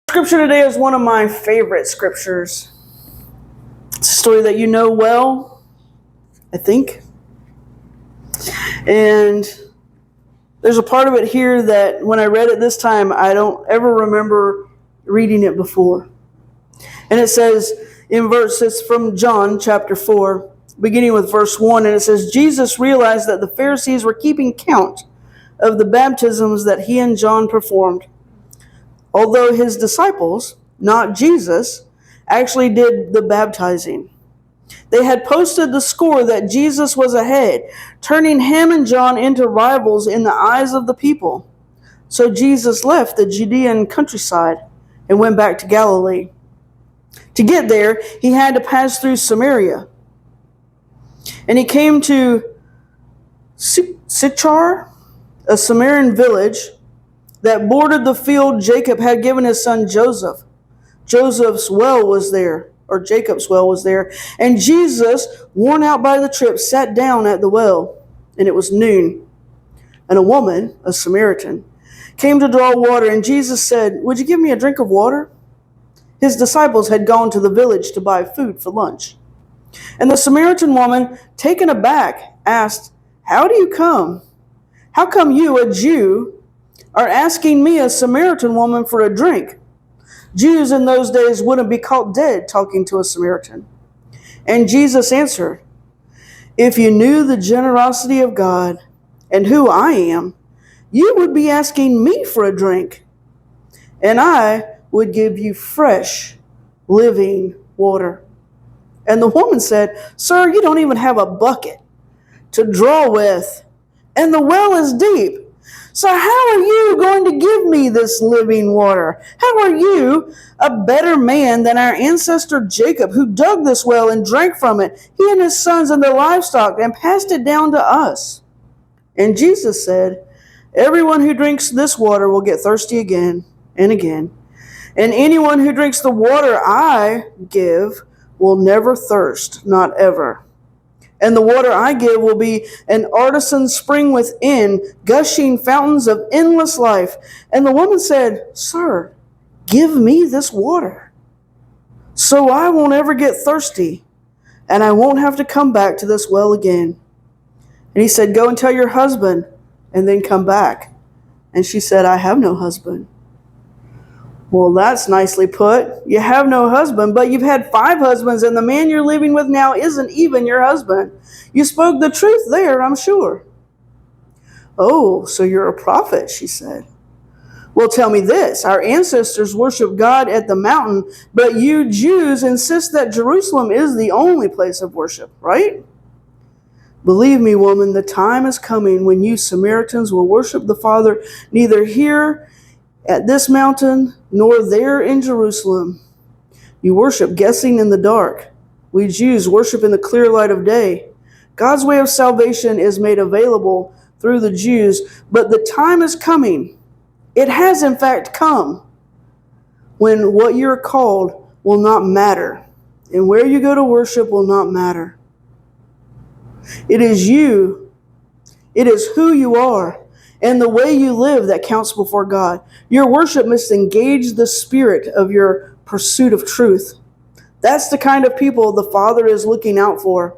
Scripture today is one of my favorite scriptures. It's a story that you know well, I think. And there's a part of it here that when I read it this time, I don't ever remember reading it before. And it says it's from John chapter 4, beginning with verse 1, and it says, Jesus realized that the Pharisees were keeping count of the baptisms that he and John performed, although his disciples, not Jesus, actually did the baptizing. They had posted the score that Jesus was ahead, turning him and John into rivals in the eyes of the people. So Jesus left the Judean countryside and went back to Galilee. To get there, he had to pass through Samaria. And he came to Sychar, a Samaritan village that bordered the field Jacob had given his son Joseph. Jacob's well was there, and Jesus, worn out by the trip, sat down at the well, and it was noon. And a woman, a Samaritan, came to draw water, and Jesus said, "Would you give me a drink of water?" His disciples had gone to the village to buy food for lunch. And the Samaritan woman, taken aback, asked, How come you, a Jew, are asking me, a Samaritan woman, for a drink? Jews in those days wouldn't be caught dead talking to a Samaritan. And Jesus answered, If you knew the generosity of God and who I am, you would be asking me for a drink, and I would give you fresh, living water. And the woman said, Sir, you don't even have a bucket to draw with, and the well is deep. So how are you going to give me this living water? How are you a better man than our ancestor Jacob, who dug this well and drank from it, he and his sons and their livestock, and passed it down to us? And Jesus said, Everyone who drinks this water will get thirsty again and again. And anyone who drinks the water I give will never thirst, not ever. And the water I give will be an artesian spring within, gushing fountains of endless life. And the woman said, Sir, give me this water, so I won't ever get thirsty, and I won't have to come back to this well again. And he said, Go and tell your husband, and then come back. And she said, I have no husband. Well, that's nicely put. You have no husband, but you've had 5 husbands, and the man you're living with now isn't even your husband. You spoke the truth there, I'm sure. Oh, so you're a prophet, she said. Well, tell me this. Our ancestors worshiped God at the mountain, but you Jews insist that Jerusalem is the only place of worship, right? Believe me, woman, the time is coming when you Samaritans will worship the Father neither here at this mountain nor there in Jerusalem. You worship guessing in the dark. We Jews worship in the clear light of day. God's way of salvation is made available through the Jews, but the time is coming. It has in fact come when what you're called will not matter, and where you go to worship will not matter. It is you. It is who you are and the way you live that counts before God. Your worship must engage the spirit of your pursuit of truth. That's the kind of people the Father is looking out for.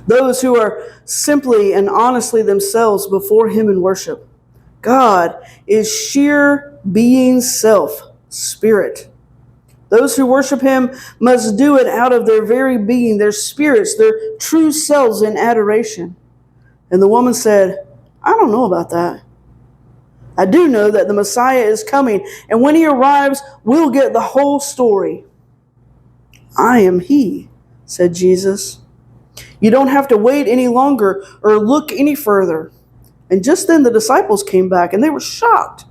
Those who are simply and honestly themselves before Him in worship. God is sheer being self, spirit. Those who worship Him must do it out of their very being, their spirits, their true selves in adoration. And the woman said, I don't know about that. I do know that the Messiah is coming, and when He arrives, we'll get the whole story. I am He, said Jesus. You don't have to wait any longer or look any further. And just then the disciples came back, and they were shocked.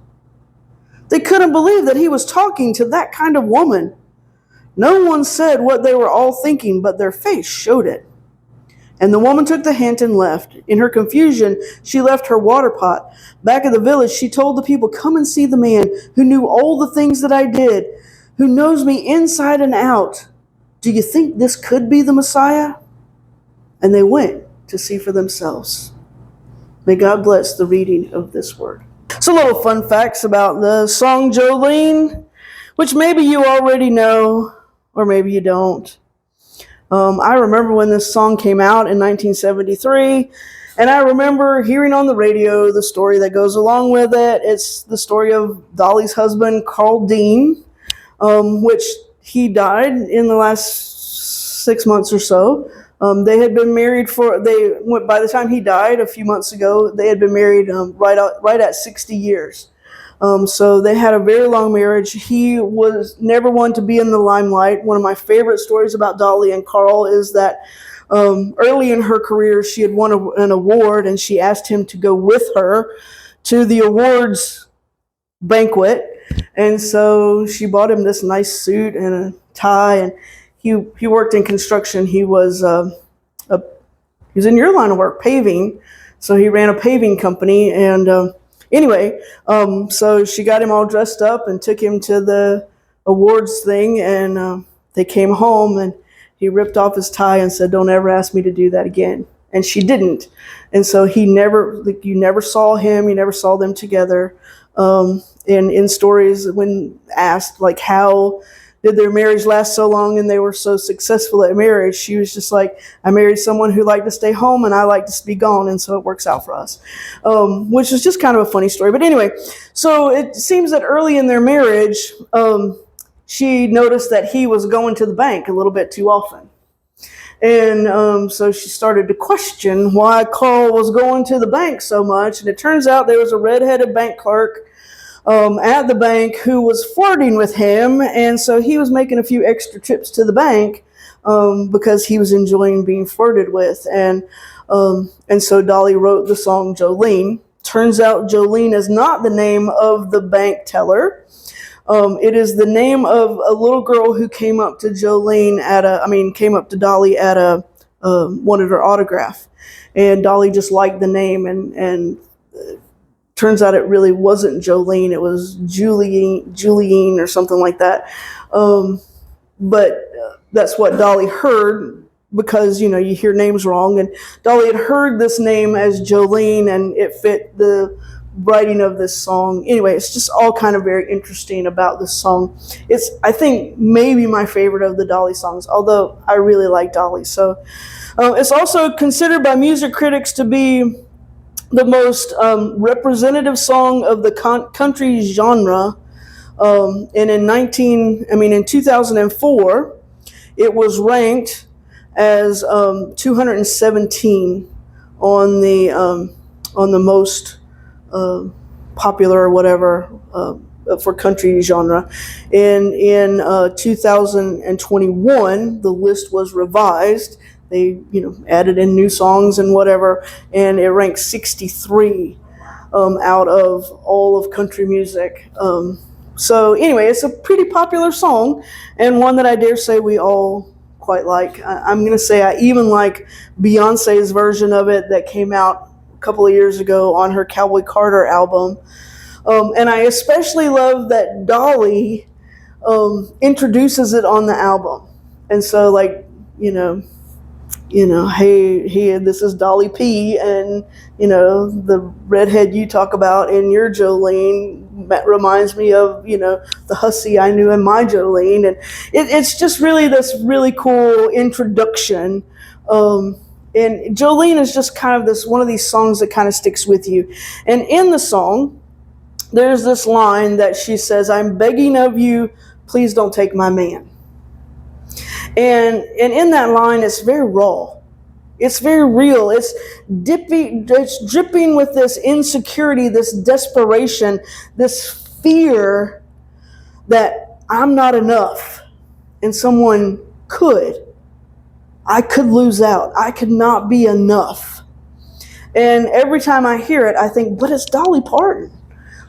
They couldn't believe that He was talking to that kind of woman. No one said what they were all thinking, but their face showed it. And the woman took the hint and left. In her confusion, she left her water pot. Back at the village, she told the people, Come and see the man who knew all the things that I did, who knows me inside and out. Do you think this could be the Messiah? And they went to see for themselves. May God bless the reading of this word. So, little fun facts about the song Jolene, which maybe you already know, or maybe you don't. I remember when this song came out in 1973, and I remember hearing on the radio the story that goes along with it. It's the story of Dolly's husband, Carl Dean, which he died in the last 6 months or so. They had been married by the time he died a few months ago, they had been married right at 60 years. So they had a very long marriage. He was never one to be in the limelight. One of my favorite stories about Dolly and Carl is that early in her career, she had won an award, and she asked him to go with her to the awards banquet. And so she bought him this nice suit and a tie, and he worked in construction. He was in your line of work, paving. So he ran a paving company, and anyway, so she got him all dressed up and took him to the awards thing, and they came home, and he ripped off his tie and said, "Don't ever ask me to do that again." And she didn't. And so you never saw him, you never saw them together. And in stories, when asked, like, how did their marriage last so long and they were so successful at marriage, she was just like, "I married someone who liked to stay home and I like to be gone, and so it works out for us," which is just kind of a funny story. But anyway, so it seems that early in their marriage, she noticed that he was going to the bank a little bit too often. And so she started to question why Carl was going to the bank so much. And it turns out there was a redheaded bank clerk at the bank who was flirting with him. And so he was making a few extra trips to the bank because he was enjoying being flirted with. And so Dolly wrote the song Jolene. Turns out Jolene is not the name of the bank teller. It is the name of a little girl who came up to came up to Dolly at wanted her autograph. And Dolly just liked the name, and turns out it really wasn't Jolene, it was Julienne or something like that. But that's what Dolly heard, because, you hear names wrong, and Dolly had heard this name as Jolene, and it fit the writing of this song. Anyway, it's just all kind of very interesting about this song. It's, I think, maybe my favorite of the Dolly songs, although I really like Dolly. So it's also considered by music critics to be the most representative song of the country genre. And in 2004, it was ranked as 217 on the most popular or whatever for country genre. And in 2021, the list was revised. They added in new songs and whatever, and it ranked 63 out of all of country music. So anyway, it's a pretty popular song, and one that I dare say we all quite like. I'm going to say I even like Beyonce's version of it that came out a couple of years ago on her Cowboy Carter album. And I especially love that Dolly introduces it on the album. And so, hey, this is Dolly P, and, the redhead you talk about in your Jolene reminds me of, the hussy I knew in my Jolene. And it's just really this really cool introduction. And Jolene is just kind of one of these songs that kind of sticks with you. And in the song, there's this line that she says, "I'm begging of you, please don't take my man." And in that line, it's very raw. It's very real. It's dripping with this insecurity, this desperation, this fear that I'm not enough and someone I could lose out. I could not be enough. And every time I hear it, I think, but it's Dolly Parton.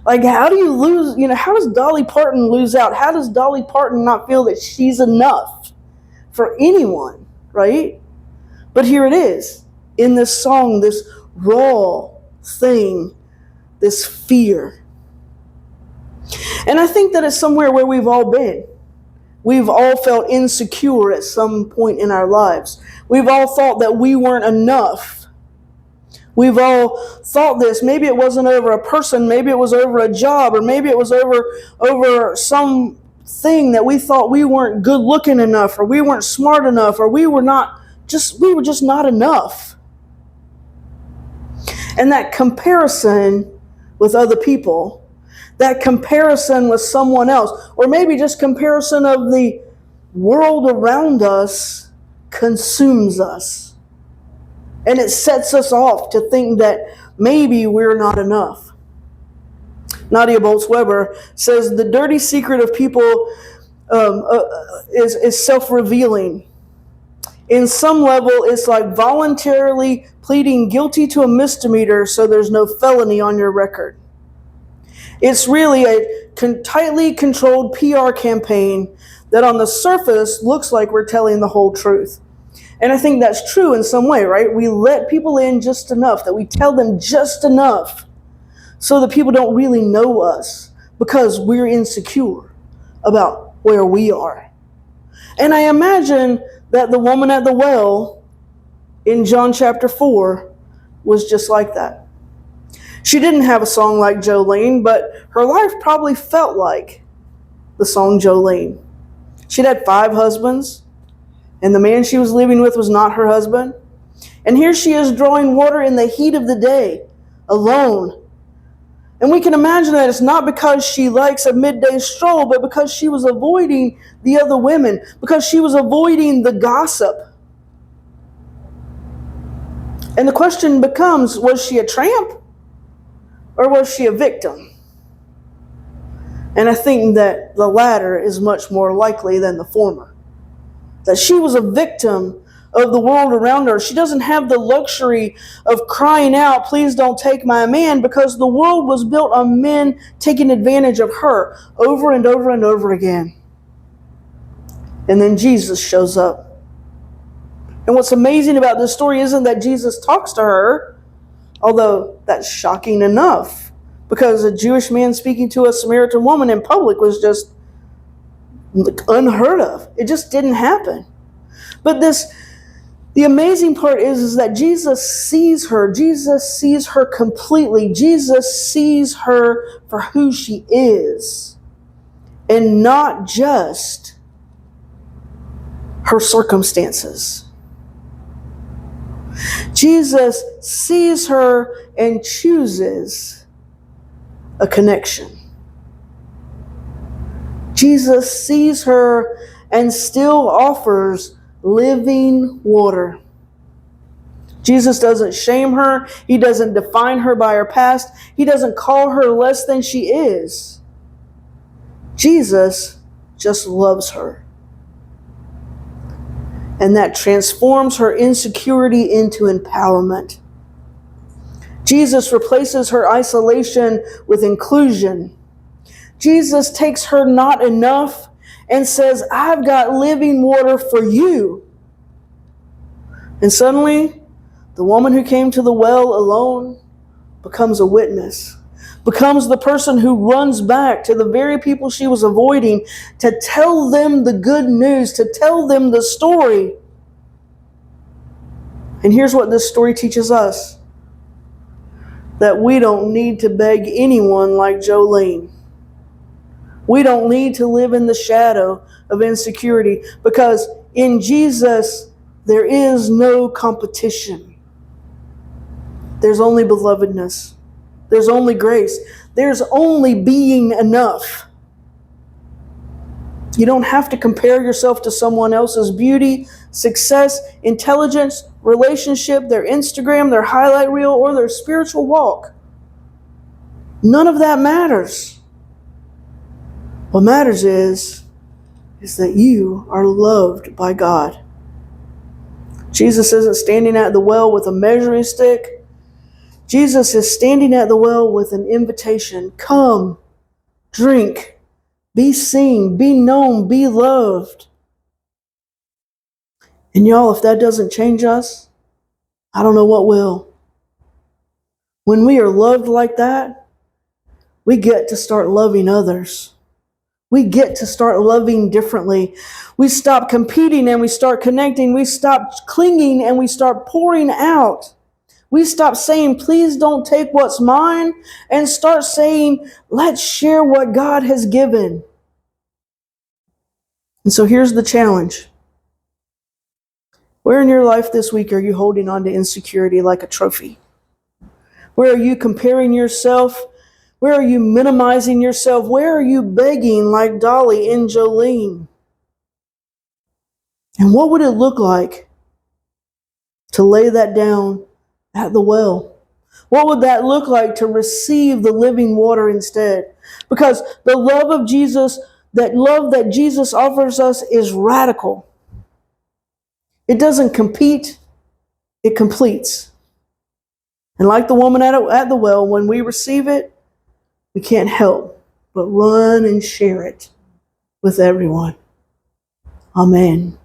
Like, how do you lose, how does Dolly Parton lose out? How does Dolly Parton not feel that she's enough for anyone, right? But here it is, in this song, this raw thing, this fear. And I think that it's somewhere where we've all been. We've all felt insecure at some point in our lives. We've all thought that we weren't enough We've all thought this. Maybe it wasn't over a person, maybe it was over a job, or maybe it was over some thing that we thought we weren't good looking enough, or we weren't smart enough, or we were just not enough. And that comparison with other people, that comparison with someone else, or maybe just comparison of the world around us consumes us. And it sets us off to think that maybe we're not enough. Nadia Bolz-Weber says the dirty secret of people is self-revealing. In some level, it's like voluntarily pleading guilty to a misdemeanor so there's no felony on your record. It's really a tightly controlled PR campaign that on the surface looks like we're telling the whole truth. And I think that's true in some way, right? We let people in just enough, that we tell them just enough so that people don't really know us because we're insecure about where we are. And I imagine that the woman at the well in John chapter 4 was just like that. She didn't have a song like Jolene, but her life probably felt like the song Jolene. She'd had 5 husbands, and the man she was living with was not her husband. And here she is drawing water in the heat of the day, alone. And we can imagine that it's not because she likes a midday stroll, but because she was avoiding the other women, because she was avoiding the gossip. And the question becomes, was she a tramp or was she a victim? And I think that the latter is much more likely than the former. That she was a victim of the world around her. She doesn't have the luxury of crying out, please don't take my man, because the world was built on men taking advantage of her over and over and over again. And then Jesus shows up. And what's amazing about this story isn't that Jesus talks to her, although that's shocking enough, because a Jewish man speaking to a Samaritan woman in public was just unheard of. It just didn't happen. But the amazing part is that Jesus sees her. Jesus sees her completely. Jesus sees her for who she is, and not just her circumstances. Jesus sees her and chooses a connection. Jesus sees her and still offers living water. Jesus doesn't shame her. He doesn't define her by her past. He doesn't call her less than she is. Jesus just loves her. And that transforms her insecurity into empowerment. Jesus replaces her isolation with inclusion. Jesus takes her not enough and says, I've got living water for you. And suddenly, the woman who came to the well alone becomes a witness, becomes the person who runs back to the very people she was avoiding to tell them the good news, to tell them the story. And here's what this story teaches us: that we don't need to beg anyone like Jolene. We don't need to live in the shadow of insecurity, because in Jesus, there is no competition. There's only belovedness. There's only grace. There's only being enough. You don't have to compare yourself to someone else's beauty, success, intelligence, relationship, their Instagram, their highlight reel, or their spiritual walk. None of that matters. What matters is that you are loved by God. Jesus isn't standing at the well with a measuring stick. Jesus is standing at the well with an invitation. Come, drink, be seen, be known, be loved. And y'all, if that doesn't change us, I don't know what will. When we are loved like that, we get to start loving others. We get to start loving differently. We stop competing and we start connecting. We stop clinging and we start pouring out. We stop saying, please don't take what's mine, and start saying, let's share what God has given. And so here's the challenge. Where in your life this week are you holding on to insecurity like a trophy? Where are you comparing yourself? Where are you minimizing yourself? Where are you begging like Dolly and Jolene? And what would it look like to lay that down at the well? What would that look like to receive the living water instead? Because the love of Jesus, that love that Jesus offers us is radical. It doesn't compete, it completes. And like the woman at the well, when we receive it, we can't help but run and share it with everyone. Amen.